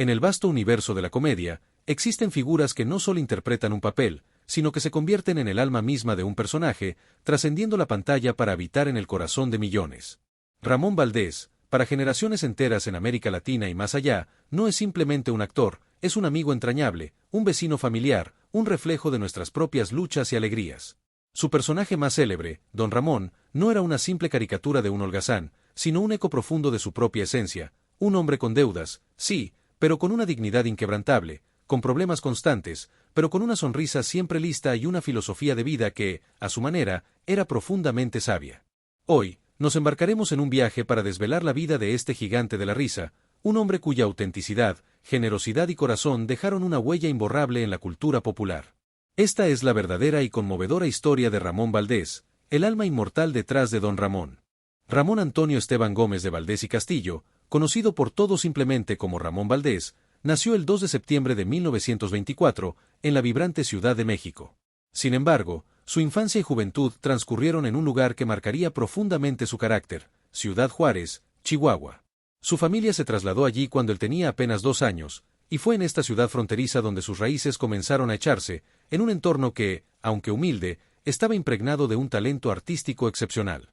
En el vasto universo de la comedia, existen figuras que no solo interpretan un papel, sino que se convierten en el alma misma de un personaje, trascendiendo la pantalla para habitar en el corazón de millones. Ramón Valdés, para generaciones enteras en América Latina y más allá, no es simplemente un actor, es un amigo entrañable, un vecino familiar, un reflejo de nuestras propias luchas y alegrías. Su personaje más célebre, Don Ramón, no era una simple caricatura de un holgazán, sino un eco profundo de su propia esencia, un hombre con deudas, sí, pero con una dignidad inquebrantable, con problemas constantes, pero con una sonrisa siempre lista y una filosofía de vida que, a su manera, era profundamente sabia. Hoy, nos embarcaremos en un viaje para desvelar la vida de este gigante de la risa, un hombre cuya autenticidad, generosidad y corazón dejaron una huella imborrable en la cultura popular. Esta es la verdadera y conmovedora historia de Ramón Valdés, el alma inmortal detrás de Don Ramón. Ramón Antonio Esteban Gómez de Valdés y Castillo, conocido por todos simplemente como Ramón Valdés, nació el 2 de septiembre de 1924, en la vibrante Ciudad de México. Sin embargo, su infancia y juventud transcurrieron en un lugar que marcaría profundamente su carácter, Ciudad Juárez, Chihuahua. Su familia se trasladó allí cuando él tenía apenas 2 años, y fue en esta ciudad fronteriza donde sus raíces comenzaron a echarse, en un entorno que, aunque humilde, estaba impregnado de un talento artístico excepcional.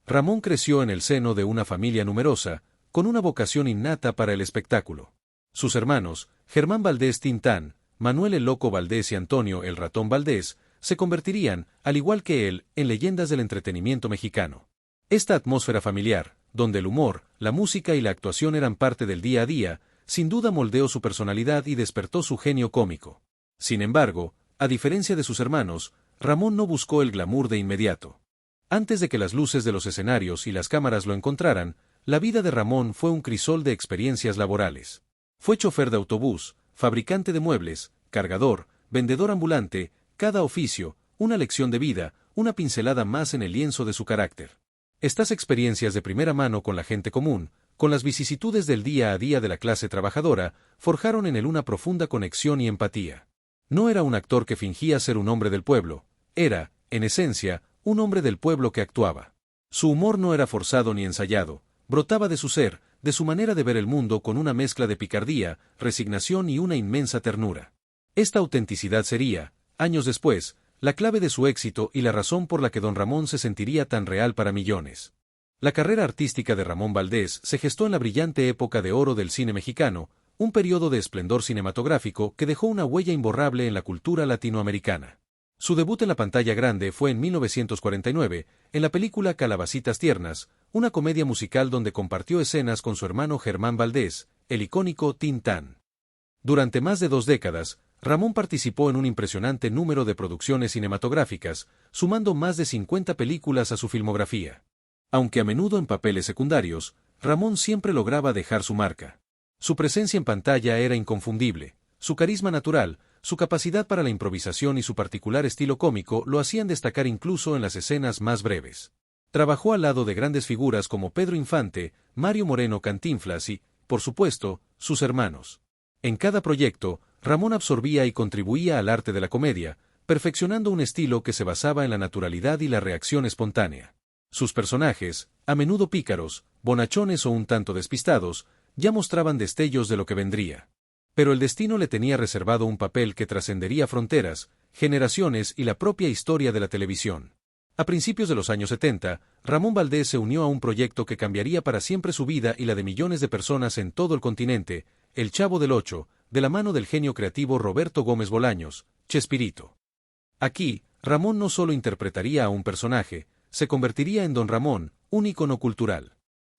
Ramón creció en el seno de una familia numerosa, con una vocación innata para el espectáculo. Sus hermanos, Germán Valdés Tintán, Manuel el Loco Valdés y Antonio el Ratón Valdés, se convertirían, al igual que él, en leyendas del entretenimiento mexicano. Esta atmósfera familiar, donde el humor, la música y la actuación eran parte del día a día, sin duda moldeó su personalidad y despertó su genio cómico. Sin embargo, a diferencia de sus hermanos, Ramón no buscó el glamour de inmediato. Antes de que las luces de los escenarios y las cámaras lo encontraran, la vida de Ramón fue un crisol de experiencias laborales. Fue chofer de autobús, fabricante de muebles, cargador, vendedor ambulante, cada oficio, una lección de vida, una pincelada más en el lienzo de su carácter. Estas experiencias de primera mano con la gente común, con las vicisitudes del día a día de la clase trabajadora, forjaron en él una profunda conexión y empatía. No era un actor que fingía ser un hombre del pueblo, era, en esencia, un hombre del pueblo que actuaba. Su humor no era forzado ni ensayado, brotaba de su ser, de su manera de ver el mundo con una mezcla de picardía, resignación y una inmensa ternura. Esta autenticidad sería, años después, la clave de su éxito y la razón por la que Don Ramón se sentiría tan real para millones. La carrera artística de Ramón Valdés se gestó en la brillante época de oro del cine mexicano, un periodo de esplendor cinematográfico que dejó una huella imborrable en la cultura latinoamericana. Su debut en la pantalla grande fue en 1949, en la película Calabacitas Tiernas, una comedia musical donde compartió escenas con su hermano Germán Valdés, el icónico Tintán. Durante más de 2 décadas, Ramón participó en un impresionante número de producciones cinematográficas, sumando más de 50 películas a su filmografía. Aunque a menudo en papeles secundarios, Ramón siempre lograba dejar su marca. Su presencia en pantalla era inconfundible, su carisma natural, su capacidad para la improvisación y su particular estilo cómico lo hacían destacar incluso en las escenas más breves. Trabajó al lado de grandes figuras como Pedro Infante, Mario Moreno Cantinflas y, por supuesto, sus hermanos. En cada proyecto, Ramón absorbía y contribuía al arte de la comedia, perfeccionando un estilo que se basaba en la naturalidad y la reacción espontánea. Sus personajes, a menudo pícaros, bonachones o un tanto despistados, ya mostraban destellos de lo que vendría. Pero el destino le tenía reservado un papel que trascendería fronteras, generaciones y la propia historia de la televisión. A principios de los años 70, Ramón Valdés se unió a un proyecto que cambiaría para siempre su vida y la de millones de personas en todo el continente, El Chavo del Ocho, de la mano del genio creativo Roberto Gómez Bolaños, Chespirito. Aquí, Ramón no solo interpretaría a un personaje, se convertiría en Don Ramón, un ícono cultural.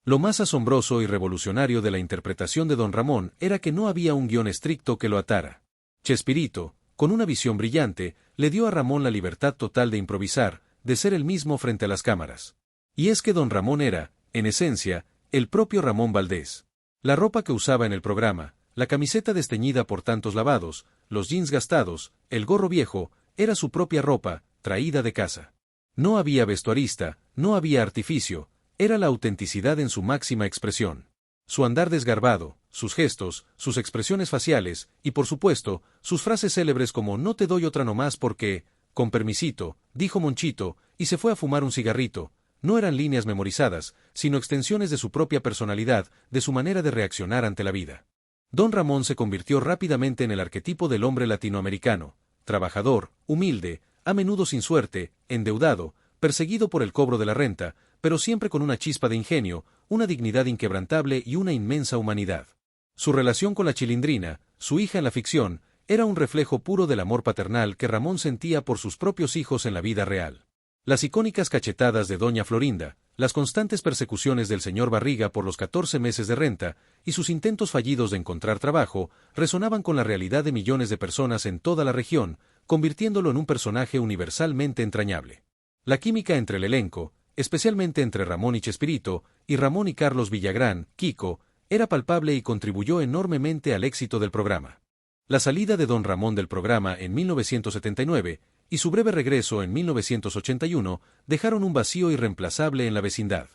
Lo más asombroso y revolucionario de la interpretación de Don Ramón era que no había un guión estricto que lo atara. Chespirito, con una visión brillante, le dio a Ramón la libertad total de improvisar, de ser él mismo frente a las cámaras. Y es que Don Ramón era, en esencia, el propio Ramón Valdés. La ropa que usaba en el programa, la camiseta desteñida por tantos lavados, los jeans gastados, el gorro viejo, era su propia ropa, traída de casa. No había vestuarista, no había artificio, era la autenticidad en su máxima expresión. Su andar desgarbado, sus gestos, sus expresiones faciales, y por supuesto, sus frases célebres como "no te doy otra nomás porque, con permisito", dijo Monchito, y se fue a fumar un cigarrito, no eran líneas memorizadas, sino extensiones de su propia personalidad, de su manera de reaccionar ante la vida. Don Ramón se convirtió rápidamente en el arquetipo del hombre latinoamericano, trabajador, humilde, a menudo sin suerte, endeudado, perseguido por el cobro de la renta, pero siempre con una chispa de ingenio, una dignidad inquebrantable y una inmensa humanidad. Su relación con la Chilindrina, su hija en la ficción, era un reflejo puro del amor paternal que Ramón sentía por sus propios hijos en la vida real. Las icónicas cachetadas de Doña Florinda, las constantes persecuciones del señor Barriga por los 14 meses de renta, y sus intentos fallidos de encontrar trabajo, resonaban con la realidad de millones de personas en toda la región, convirtiéndolo en un personaje universalmente entrañable. La química entre el elenco, especialmente entre Ramón y Chespirito, y Ramón y Carlos Villagrán, Kiko, era palpable y contribuyó enormemente al éxito del programa. La salida de Don Ramón del programa en 1979 y su breve regreso en 1981 dejaron un vacío irreemplazable en la vecindad.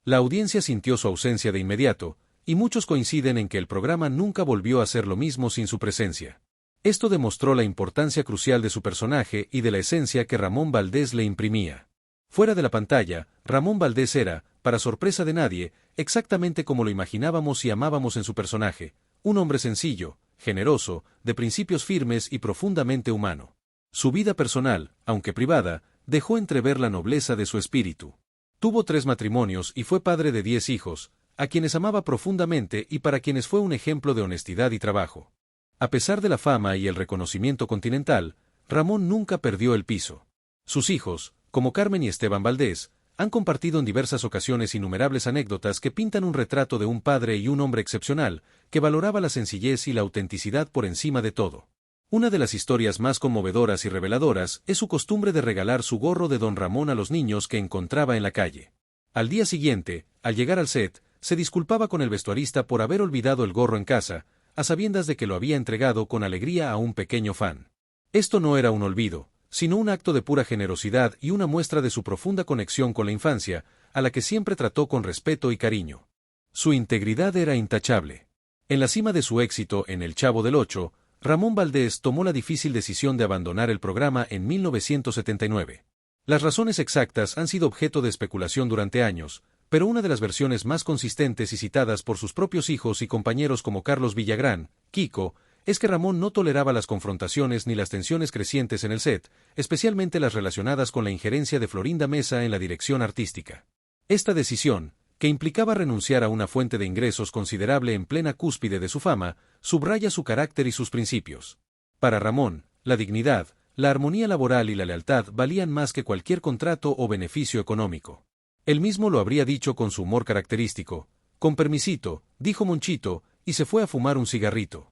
La audiencia sintió su ausencia de inmediato, y muchos coinciden en que el programa nunca volvió a ser lo mismo sin su presencia. Esto demostró la importancia crucial de su personaje y de la esencia que Ramón Valdés le imprimía. Fuera de la pantalla, Ramón Valdés era, para sorpresa de nadie, exactamente como lo imaginábamos y amábamos en su personaje, un hombre sencillo, generoso, de principios firmes y profundamente humano. Su vida personal, aunque privada, dejó entrever la nobleza de su espíritu. Tuvo 3 matrimonios y fue padre de 10 hijos, a quienes amaba profundamente y para quienes fue un ejemplo de honestidad y trabajo. A pesar de la fama y el reconocimiento continental, Ramón nunca perdió el piso. Sus hijos, como Carmen y Esteban Valdés, han compartido en diversas ocasiones innumerables anécdotas que pintan un retrato de un padre y un hombre excepcional, que valoraba la sencillez y la autenticidad por encima de todo. Una de las historias más conmovedoras y reveladoras es su costumbre de regalar su gorro de Don Ramón a los niños que encontraba en la calle. Al día siguiente, al llegar al set, se disculpaba con el vestuarista por haber olvidado el gorro en casa, a sabiendas de que lo había entregado con alegría a un pequeño fan. Esto no era un olvido, sino un acto de pura generosidad y una muestra de su profunda conexión con la infancia, a la que siempre trató con respeto y cariño. Su integridad era intachable. En la cima de su éxito en El Chavo del Ocho, Ramón Valdés tomó la difícil decisión de abandonar el programa en 1979. Las razones exactas han sido objeto de especulación durante años, pero una de las versiones más consistentes y citadas por sus propios hijos y compañeros como Carlos Villagrán, Kiko, es que Ramón no toleraba las confrontaciones ni las tensiones crecientes en el set, especialmente las relacionadas con la injerencia de Florinda Mesa en la dirección artística. Esta decisión, que implicaba renunciar a una fuente de ingresos considerable en plena cúspide de su fama, subraya su carácter y sus principios. Para Ramón, la dignidad, la armonía laboral y la lealtad valían más que cualquier contrato o beneficio económico. Él mismo lo habría dicho con su humor característico: «Con permisito», dijo Monchito, y se fue a fumar un cigarrito.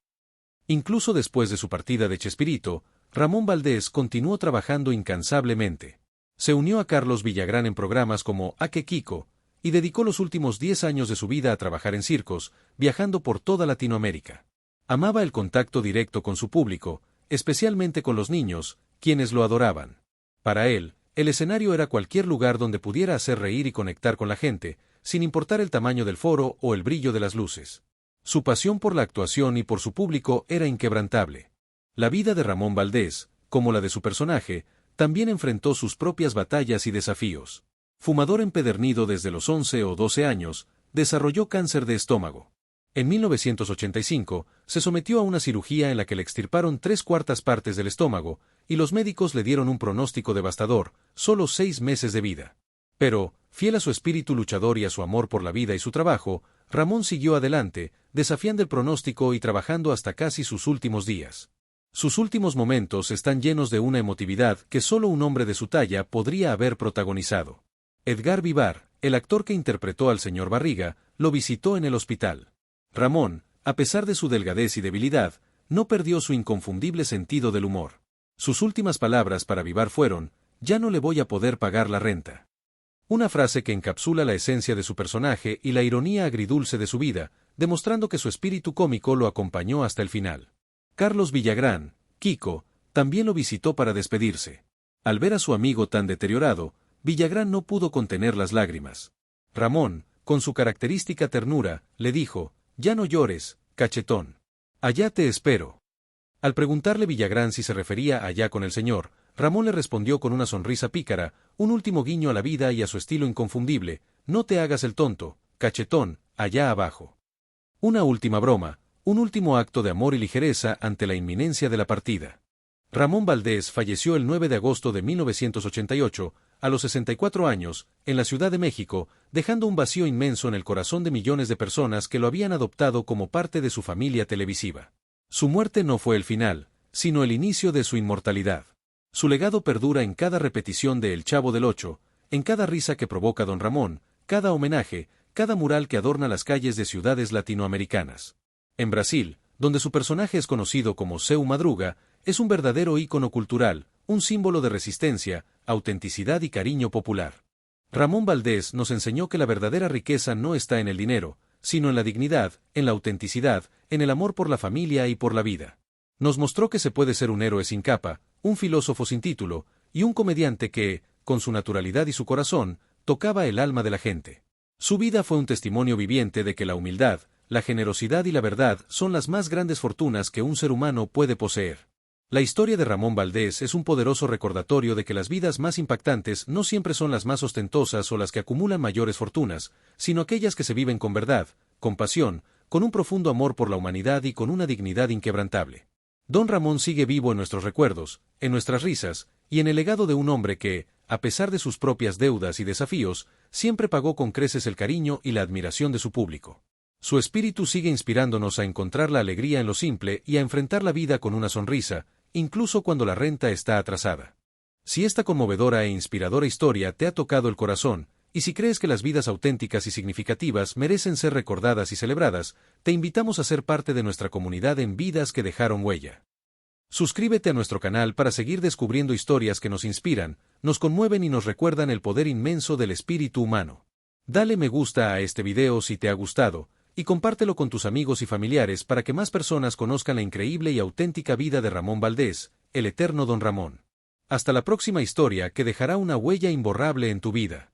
Incluso después de su partida de Chespirito, Ramón Valdés continuó trabajando incansablemente. Se unió a Carlos Villagrán en programas como «A que Kiko», y dedicó los últimos 10 años de su vida a trabajar en circos, viajando por toda Latinoamérica. Amaba el contacto directo con su público, especialmente con los niños, quienes lo adoraban. Para él, el escenario era cualquier lugar donde pudiera hacer reír y conectar con la gente, sin importar el tamaño del foro o el brillo de las luces. Su pasión por la actuación y por su público era inquebrantable. La vida de Ramón Valdés, como la de su personaje, también enfrentó sus propias batallas y desafíos. Fumador empedernido desde los 11 o 12 años, desarrolló cáncer de estómago. En 1985, se sometió a una cirugía en la que le extirparon 3/4 partes del estómago, y los médicos le dieron un pronóstico devastador: solo 6 meses de vida. Pero, fiel a su espíritu luchador y a su amor por la vida y su trabajo, Ramón siguió adelante, desafiando el pronóstico y trabajando hasta casi sus últimos días. Sus últimos momentos están llenos de una emotividad que solo un hombre de su talla podría haber protagonizado. Edgar Vivar, el actor que interpretó al señor Barriga, lo visitó en el hospital. Ramón, a pesar de su delgadez y debilidad, no perdió su inconfundible sentido del humor. Sus últimas palabras para Vivar fueron: «Ya no le voy a poder pagar la renta». Una frase que encapsula la esencia de su personaje y la ironía agridulce de su vida, demostrando que su espíritu cómico lo acompañó hasta el final. Carlos Villagrán, Kiko, también lo visitó para despedirse. Al ver a su amigo tan deteriorado, Villagrán no pudo contener las lágrimas. Ramón, con su característica ternura, le dijo: «Ya no llores, cachetón. Allá te espero». Al preguntarle Villagrán si se refería allá con el señor, Ramón le respondió con una sonrisa pícara, un último guiño a la vida y a su estilo inconfundible: «No te hagas el tonto, cachetón, allá abajo». Una última broma, un último acto de amor y ligereza ante la inminencia de la partida. Ramón Valdés falleció el 9 de agosto de 1988, a los 64 años, en la Ciudad de México, dejando un vacío inmenso en el corazón de millones de personas que lo habían adoptado como parte de su familia televisiva. Su muerte no fue el final, sino el inicio de su inmortalidad. Su legado perdura en cada repetición de El Chavo del Ocho, en cada risa que provoca Don Ramón, cada homenaje, cada mural que adorna las calles de ciudades latinoamericanas. En Brasil, donde su personaje es conocido como Seu Madruga, es un verdadero ícono cultural, un símbolo de resistencia, autenticidad y cariño popular. Ramón Valdés nos enseñó que la verdadera riqueza no está en el dinero, sino en la dignidad, en la autenticidad, en el amor por la familia y por la vida. Nos mostró que se puede ser un héroe sin capa, un filósofo sin título, y un comediante que, con su naturalidad y su corazón, tocaba el alma de la gente. Su vida fue un testimonio viviente de que la humildad, la generosidad y la verdad son las más grandes fortunas que un ser humano puede poseer. La historia de Ramón Valdés es un poderoso recordatorio de que las vidas más impactantes no siempre son las más ostentosas o las que acumulan mayores fortunas, sino aquellas que se viven con verdad, con pasión, con un profundo amor por la humanidad y con una dignidad inquebrantable. Don Ramón sigue vivo en nuestros recuerdos, en nuestras risas, y en el legado de un hombre que, a pesar de sus propias deudas y desafíos, siempre pagó con creces el cariño y la admiración de su público. Su espíritu sigue inspirándonos a encontrar la alegría en lo simple y a enfrentar la vida con una sonrisa, incluso cuando la renta está atrasada. Si esta conmovedora e inspiradora historia te ha tocado el corazón, y si crees que las vidas auténticas y significativas merecen ser recordadas y celebradas, te invitamos a ser parte de nuestra comunidad en Vidas que dejaron huella. Suscríbete a nuestro canal para seguir descubriendo historias que nos inspiran, nos conmueven y nos recuerdan el poder inmenso del espíritu humano. Dale me gusta a este video si te ha gustado, y compártelo con tus amigos y familiares para que más personas conozcan la increíble y auténtica vida de Ramón Valdés, el eterno Don Ramón. Hasta la próxima historia que dejará una huella imborrable en tu vida.